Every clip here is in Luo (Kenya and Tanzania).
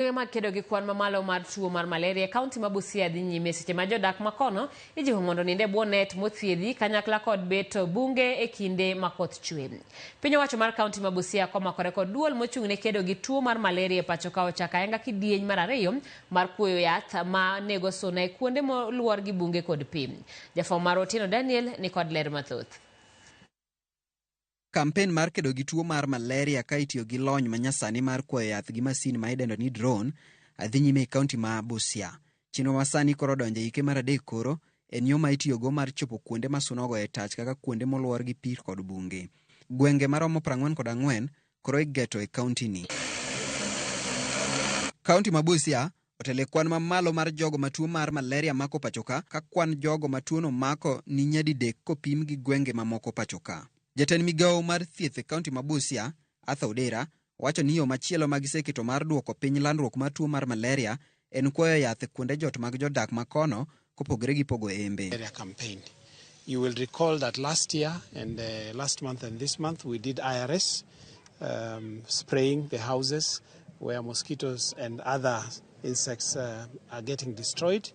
Makedo gi kwan mamalo mar tuo mar malaria kaunti ma Busia dhi nyime seche ma jodak makono ijiwo mondo ninde bwo net mothiedhi kanyakla kod beto bunge e kinde ma koth chwe. Piny owacho mar kaunti ma Busia komakore kod duol mochung'ne kedo gi tuo mar malaria pacho ka ochaka ayenga kidieny mar ariyo mar kuoyo yath ma nego suna e kuonde moluor gi bunge kod pi. Jafwambo mar Otieno Daniel ni kod ler mathoth. Kampen mar kedo gi tuo mar malaria ka itiyo gi lony manyasani mar kuoyo yath gi masin ma idendo ni drone adhi nyime e kaunti ma Busia. Chenro masani koro donjo ike mar adek koro en yo ma itiyogo mar chopo kuonde ma suna ogoye tach kaka kuonde moluor gi pi kod bunge. Gwenge maromo 44 koro igeto e kaunti ni. Kaunti ma Busia otele kwan mamalo mar jogo matuo mar malaria mako pachoka ka kwan jogo matuono mako ni nyadidek kopim gi gwenge mamoko pachoka. Jatend migawo mar thieth e kaunti ma Busia, Arthur Odera, wacho ni yo machielo ma giseketo mar duoko piny landruok mar tuo mar malaria en kuoyo yath kuonde jot mag jodak makono kopogore gi pogo embe. You will recall that last year and last month and this month we did IRS spraying the houses where mosquitoes and other insects are getting destroyed.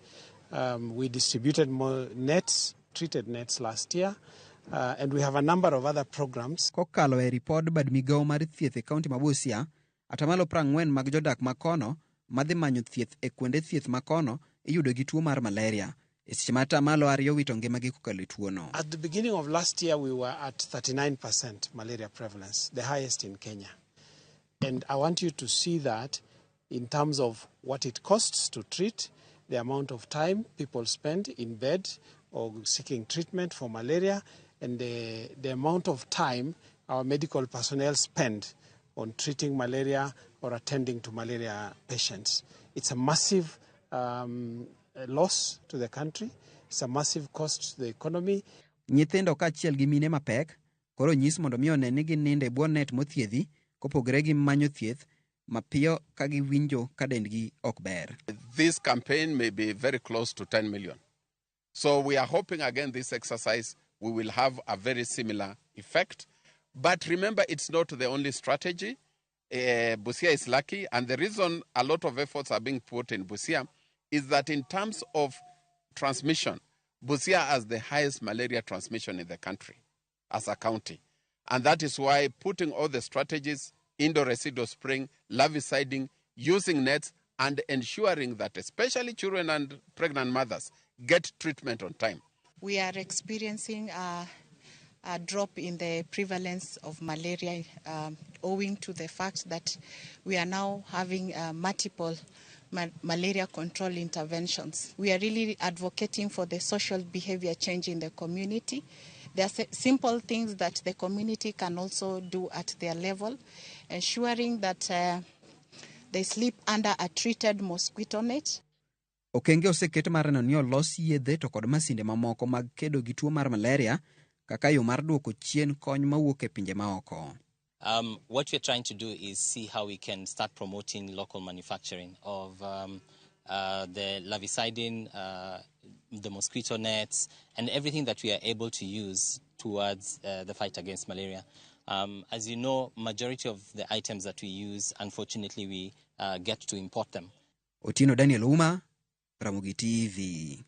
We distributed more nets, treated nets last year. And we have a number of other programs. Kokalo e ripod bad migawo mar thieth e kaunti ma Busia, atamalo 40 mag jodak makono madhi manyo thieth e kuonde thieth makono iyudo gi tuo mar malaria. Seche ma atamalo 2 wito ngimagi kokalo e tuono. At the beginning of last year we were at 39% malaria prevalence, the highest in Kenya. And I want you to see that in terms of what it costs to treat, the amount of time people spend in bed or seeking treatment for malaria, and the amount of time our medical personnel spend on treating malaria or attending to malaria patients. It's a massive loss to the country. It's a massive cost to the economy. Nyithindo kaachiel gi mine mapek koro nyis mondo mi one ni gininde bwo net mothiedhi kopogore gi manyo thieth mapiyo ka giwinjo ka dendgi ok ber. This campaign may be very close to 10 million. So we are hoping again this exercise we will have a very similar effect. But remember, it's not the only strategy. Busia is lucky, and the reason a lot of efforts are being put in Busia is that in terms of transmission, Busia has the highest malaria transmission in the country as a county. And that is why putting all the strategies, indoor residual spraying, larviciding, using nets, and ensuring that especially children and pregnant mothers get treatment on time. We are experiencing a drop in the prevalence of malaria owing to the fact that we are now having multiple malaria control interventions. We are really advocating for the social behavior change in the community. There are simple things that the community can also do at their level, ensuring that they sleep under a treated mosquito net. Okenge oseket mar neno ni olos yedhe to kod masinde mamoko mag kedo gi tuo mar malaria kaka yo mar duoko chien kony mawuok e pinje maoko. What we're trying to do is see how we can start promoting local manufacturing of the larvicidin, the mosquito nets, and everything that we are able to use towards the fight against malaria. As you know, majority of the items that we use, unfortunately, we get to import them. Otieno Daniel, Ramogi TV.